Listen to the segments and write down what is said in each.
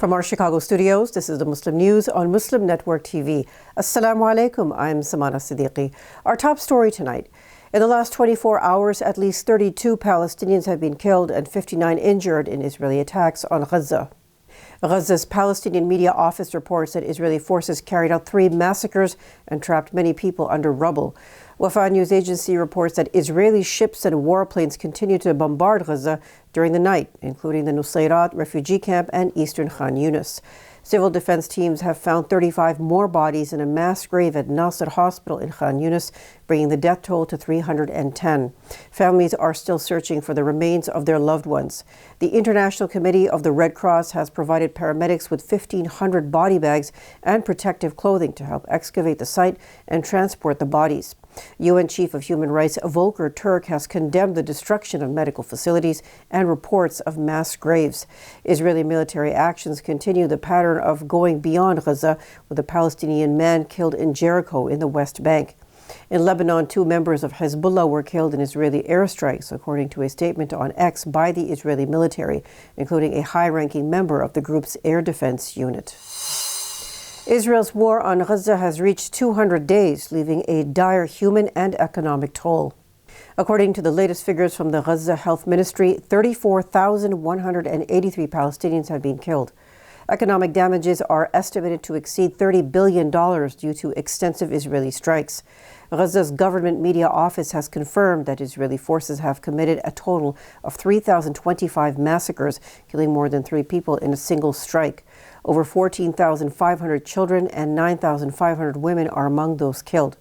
From our Chicago studios, this is the Muslim News on Muslim Network TV. Assalamu alaikum, I'm Samana Siddiqui. Our top story tonight. In the last 24 hours, at least 32 Palestinians have been killed and 59 injured in Israeli attacks on Gaza. Gaza's Palestinian media office reports that Israeli forces carried out 3 massacres and trapped many people under rubble. Wafa news agency reports that Israeli ships and warplanes continue to bombard Gaza during the night, including the Nusayrat refugee camp and eastern Khan Yunis. Civil defense teams have found 35 more bodies in a mass grave at Nasser Hospital in Khan Yunis, bringing the death toll to 310. Families are still searching for the remains of their loved ones. The International Committee of the Red Cross has provided paramedics with 1,500 body bags and protective clothing to help excavate the site and transport the bodies. UN Chief of Human Rights Volker Turk has condemned the destruction of medical facilities and reports of mass graves. Israeli military actions continue the pattern of going beyond Gaza, with a Palestinian man killed in Jericho in the West Bank. In Lebanon, 2 members of Hezbollah were killed in Israeli airstrikes, according to a statement on X by the Israeli military, including a high-ranking member of the group's air defense unit. Israel's war on Gaza has reached 200 days, leaving a dire human and economic toll. According to the latest figures from the Gaza Health Ministry, 34,183 Palestinians have been killed. Economic damages are estimated to exceed $30 billion due to extensive Israeli strikes. Gaza's government media office has confirmed that Israeli forces have committed a total of 3,025 massacres, killing more than 3 people in a single strike. Over 14,500 children and 9,500 women are among those killed.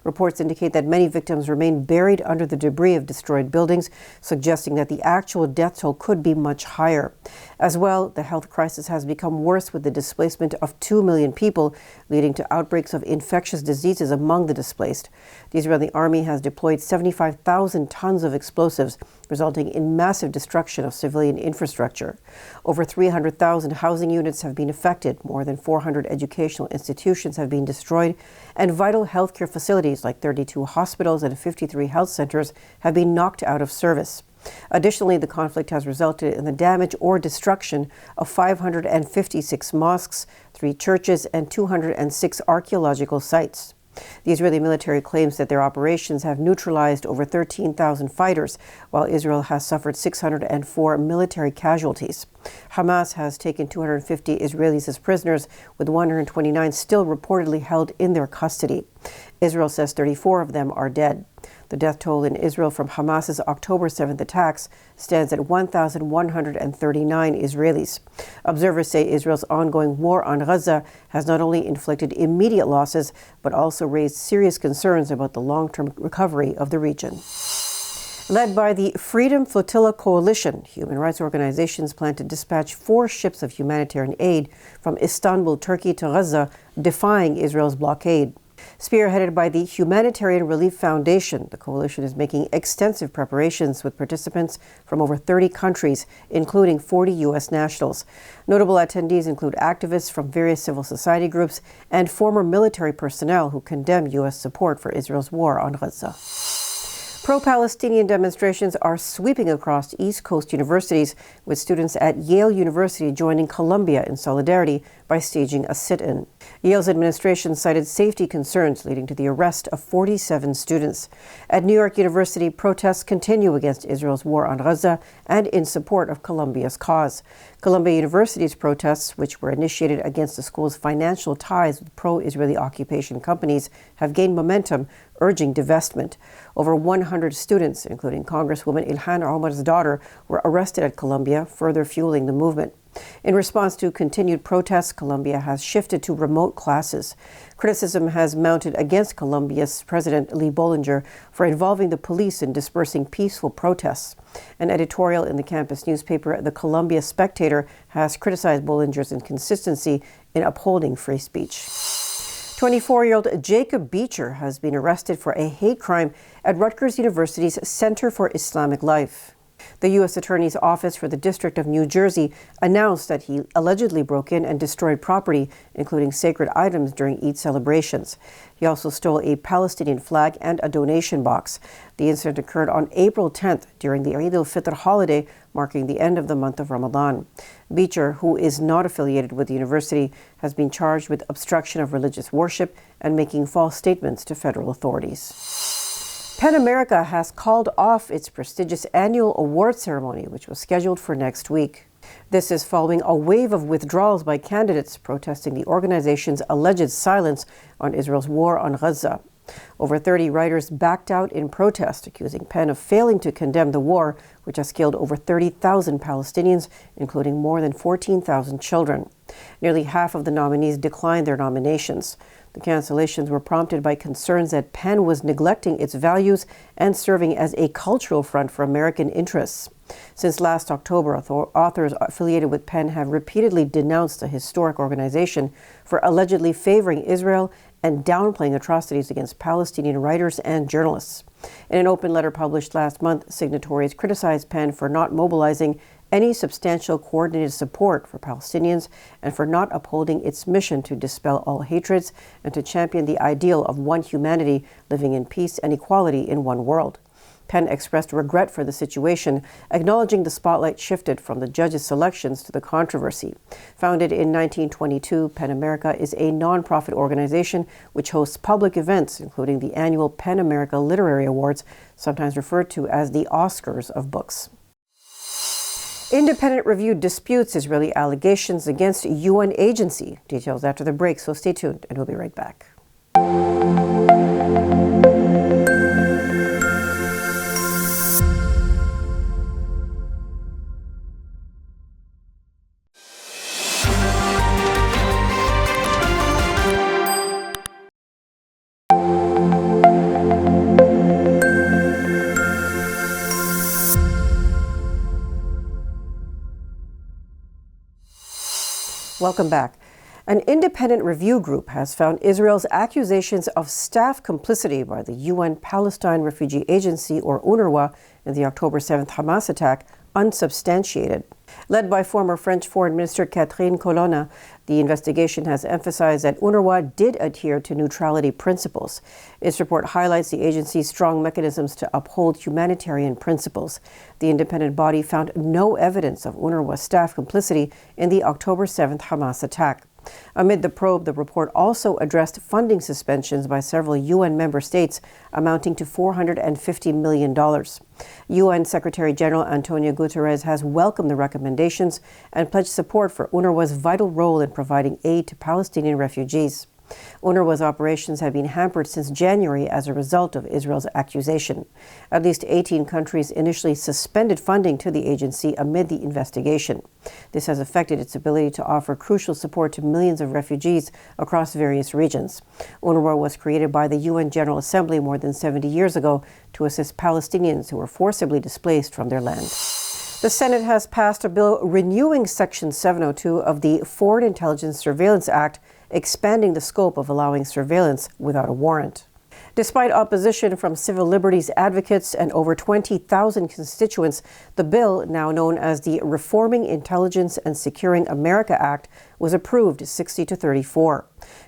Reports indicate that many victims remain buried under the debris of destroyed buildings, suggesting that the actual death toll could be much higher. As well, the health crisis has become worse with the displacement of 2 million people, leading to outbreaks of infectious diseases among the displaced. The Israeli army has deployed 75,000 tons of explosives, resulting in massive destruction of civilian infrastructure. Over 300,000 housing units have been affected, more than 400 educational institutions have been destroyed, and vital healthcare facilities like 32 hospitals and 53 health centers have been knocked out of service. Additionally, the conflict has resulted in the damage or destruction of 556 mosques, 3 churches, and 206 archaeological sites. The Israeli military claims that their operations have neutralized over 13,000 fighters, while Israel has suffered 604 military casualties. Hamas has taken 250 Israelis as prisoners, with 129 still reportedly held in their custody. Israel says 34 of them are dead. The death toll in Israel from Hamas's October 7th attacks stands at 1,139 Israelis. Observers say Israel's ongoing war on Gaza has not only inflicted immediate losses, but also raised serious concerns about the long-term recovery of the region. Led by the Freedom Flotilla Coalition, human rights organizations plan to dispatch 4 ships of humanitarian aid from Istanbul, Turkey to Gaza, defying Israel's blockade. Spearheaded by the Humanitarian Relief Foundation, the coalition is making extensive preparations with participants from over 30 countries, including 40 U.S. nationals. Notable attendees include activists from various civil society groups and former military personnel who condemn U.S. support for Israel's war on Gaza. Pro-Palestinian demonstrations are sweeping across East Coast universities, with students at Yale University joining Columbia in solidarity by staging a sit-in. Yale's administration cited safety concerns, leading to the arrest of 47 students. At New York University, protests continue against Israel's war on Gaza and in support of Columbia's cause. Columbia University's protests, which were initiated against the school's financial ties with pro-Israeli occupation companies, have gained momentum, urging divestment. Over 100 students, including Congresswoman Ilhan Omar's daughter, were arrested at Columbia, further fueling the movement. In response to continued protests, Columbia has shifted to remote classes. Criticism has mounted against Columbia's President Lee Bollinger for involving the police in dispersing peaceful protests. An editorial in the campus newspaper, The Columbia Spectator, has criticized Bollinger's inconsistency in upholding free speech. 24-year-old Jacob Beecher has been arrested for a hate crime at Rutgers University's Center for Islamic Life. The U.S. Attorney's Office for the District of New Jersey announced that he allegedly broke in and destroyed property, including sacred items, during Eid celebrations. He also stole a Palestinian flag and a donation box. The incident occurred on April 10th during the Eid al-Fitr holiday, marking the end of the month of Ramadan. Beecher, who is not affiliated with the university, has been charged with obstruction of religious worship and making false statements to federal authorities. PEN America has called off its prestigious annual award ceremony, which was scheduled for next week. This is following a wave of withdrawals by candidates protesting the organization's alleged silence on Israel's war on Gaza. Over 30 writers backed out in protest, accusing PEN of failing to condemn the war, which has killed over 30,000 Palestinians, including more than 14,000 children. Nearly half of the nominees declined their nominations. The cancellations were prompted by concerns that PEN was neglecting its values and serving as a cultural front for American interests. Since last October, authors affiliated with PEN have repeatedly denounced the historic organization for allegedly favoring Israel and downplaying atrocities against Palestinian writers and journalists. In an open letter published last month, signatories criticized PEN for not mobilizing any substantial coordinated support for Palestinians and for not upholding its mission to dispel all hatreds and to champion the ideal of one humanity living in peace and equality in one world. PEN expressed regret for the situation, acknowledging the spotlight shifted from the judges' selections to the controversy. Founded in 1922, PEN America is a nonprofit organization which hosts public events, including the annual PEN America Literary Awards, sometimes referred to as the Oscars of books. Independent review disputes Israeli allegations against UN agency. Details after the break, so stay tuned and we'll be right back. Welcome back. An independent review group has found Israel's accusations of staff complicity by the UN Palestine Refugee Agency, or UNRWA, in the October 7th Hamas attack unsubstantiated. Led by former French Foreign Minister Catherine Colonna, the investigation has emphasized that UNRWA did adhere to neutrality principles. Its report highlights the agency's strong mechanisms to uphold humanitarian principles. The independent body found no evidence of UNRWA staff complicity in the October 7th Hamas attack. Amid the probe, the report also addressed funding suspensions by several UN member states amounting to $450 million. UN Secretary General Antonio Guterres has welcomed the recommendations and pledged support for UNRWA's vital role in providing aid to Palestinian refugees. UNRWA's operations have been hampered since January as a result of Israel's accusation. At least 18 countries initially suspended funding to the agency amid the investigation. This has affected its ability to offer crucial support to millions of refugees across various regions. UNRWA was created by the UN General Assembly more than 70 years ago to assist Palestinians who were forcibly displaced from their land. The Senate has passed a bill renewing Section 702 of the Foreign Intelligence Surveillance Act, expanding the scope of allowing surveillance without a warrant. Despite opposition from civil liberties advocates and over 20,000 constituents, the bill, now known as the Reforming Intelligence and Securing America Act, was approved 60-34.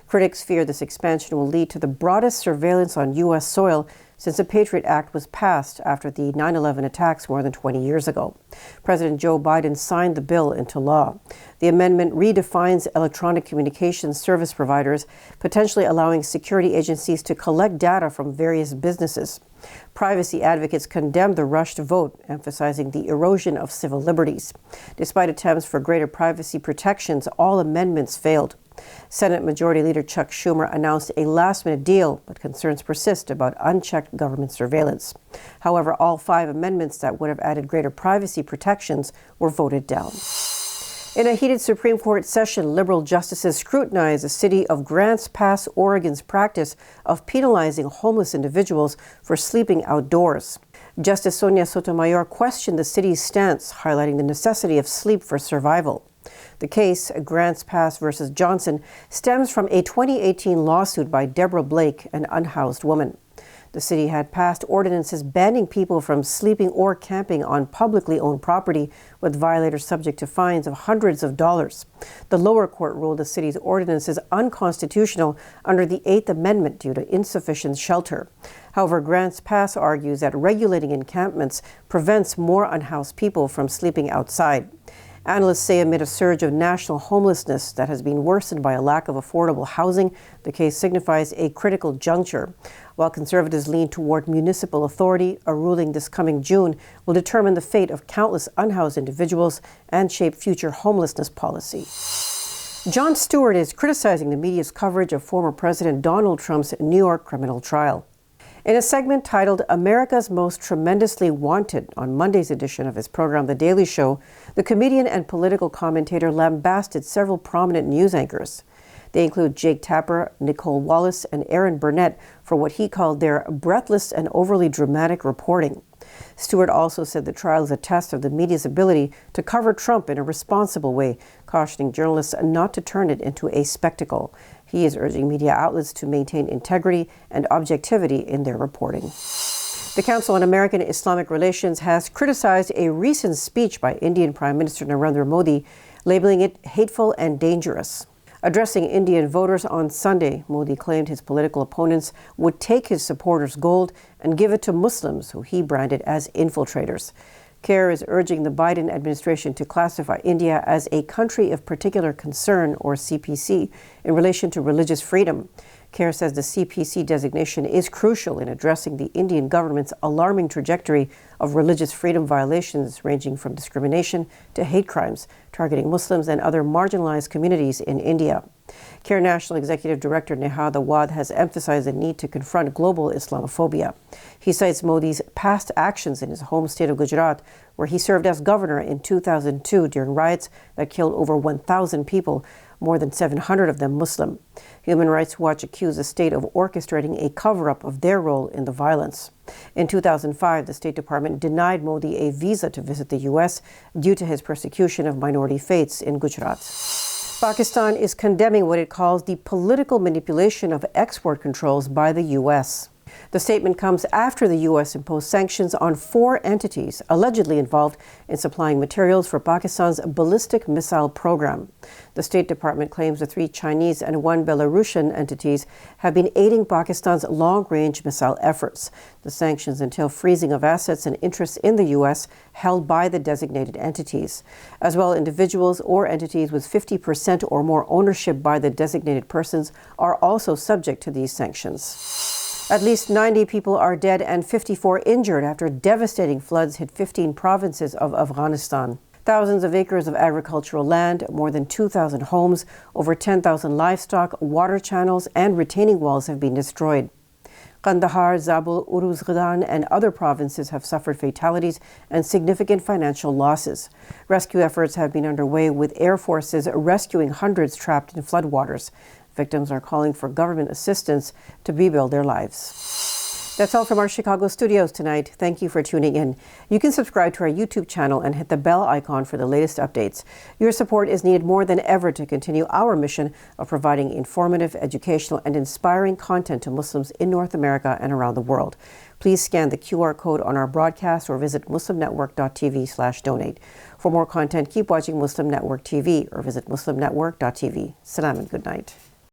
Critics fear this expansion will lead to the broadest surveillance on U.S. soil since the Patriot Act was passed after the 9/11 attacks more than 20 years ago. President Joe Biden signed the bill into law. The amendment redefines electronic communications service providers, potentially allowing security agencies to collect data from various businesses. Privacy advocates condemned the rushed vote, emphasizing the erosion of civil liberties. Despite attempts for greater privacy protections, all amendments failed. Senate Majority Leader Chuck Schumer announced a last-minute deal, but concerns persist about unchecked government surveillance. However, all 5 amendments that would have added greater privacy protections were voted down. In a heated Supreme Court session, liberal justices scrutinized the city of Grants Pass, Oregon's practice of penalizing homeless individuals for sleeping outdoors. Justice Sonia Sotomayor questioned the city's stance, highlighting the necessity of sleep for survival. The case, Grants Pass versus Johnson, stems from a 2018 lawsuit by Deborah Blake, an unhoused woman. The city had passed ordinances banning people from sleeping or camping on publicly owned property, with violators subject to fines of hundreds of dollars. The lower court ruled the city's ordinances unconstitutional under the Eighth Amendment due to insufficient shelter. However, Grants Pass argues that regulating encampments prevents more unhoused people from sleeping outside. Analysts say amid a surge of national homelessness that has been worsened by a lack of affordable housing, the case signifies a critical juncture. While conservatives lean toward municipal authority, a ruling this coming June will determine the fate of countless unhoused individuals and shape future homelessness policy. Jon Stewart is criticizing the media's coverage of former President Donald Trump's New York criminal trial. In a segment titled America's Most Tremendously Wanted on Monday's edition of his program, The Daily Show, the comedian and political commentator lambasted several prominent news anchors. They include Jake Tapper, Nicole Wallace, and Aaron Burnett for what he called their breathless and overly dramatic reporting. Stewart also said the trial is a test of the media's ability to cover Trump in a responsible way, cautioning journalists not to turn it into a spectacle. He is urging media outlets to maintain integrity and objectivity in their reporting. The Council on American Islamic Relations has criticized a recent speech by Indian Prime Minister Narendra Modi, labeling it hateful and dangerous. Addressing Indian voters on Sunday, Modi claimed his political opponents would take his supporters' gold and give it to Muslims, who he branded as infiltrators. CAIR is urging the Biden administration to classify India as a country of particular concern, or CPC, in relation to religious freedom. CAIR says the CPC designation is crucial in addressing the Indian government's alarming trajectory of religious freedom violations ranging from discrimination to hate crimes targeting Muslims and other marginalized communities in India. CAIR National Executive Director Nehad Awad has emphasized the need to confront global Islamophobia. He cites Modi's past actions in his home state of Gujarat, where he served as governor in 2002 during riots that killed over 1,000 people, more than 700 of them Muslim. Human Rights Watch accused the state of orchestrating a cover-up of their role in the violence. In 2005, the State Department denied Modi a visa to visit the U.S. due to his persecution of minority faiths in Gujarat. Pakistan is condemning what it calls the political manipulation of export controls by the U.S. The statement comes after the U.S. imposed sanctions on 4 entities allegedly involved in supplying materials for Pakistan's ballistic missile program. The State Department claims the 3 Chinese and 1 Belarusian entities have been aiding Pakistan's long-range missile efforts. The sanctions entail freezing of assets and interests in the U.S. held by the designated entities. As well, individuals or entities with 50% or more ownership by the designated persons are also subject to these sanctions. At least 90 people are dead and 54 injured after devastating floods hit 15 provinces of Afghanistan. Thousands of acres of agricultural land, more than 2,000 homes, over 10,000 livestock, water channels, and retaining walls have been destroyed. Kandahar, Zabul, Uruzgan, and other provinces have suffered fatalities and significant financial losses. Rescue efforts have been underway, with air forces rescuing hundreds trapped in floodwaters. Victims are calling for government assistance to rebuild their lives. That's all from our Chicago studios tonight. Thank you for tuning in. You can subscribe to our YouTube channel and hit the bell icon for the latest updates. Your support is needed more than ever to continue our mission of providing informative, educational, and inspiring content to Muslims in North America and around the world. Please scan the QR code on our broadcast or visit muslimnetwork.tv/donate. For more content, keep watching Muslim Network TV or visit muslimnetwork.tv. Salam and good night.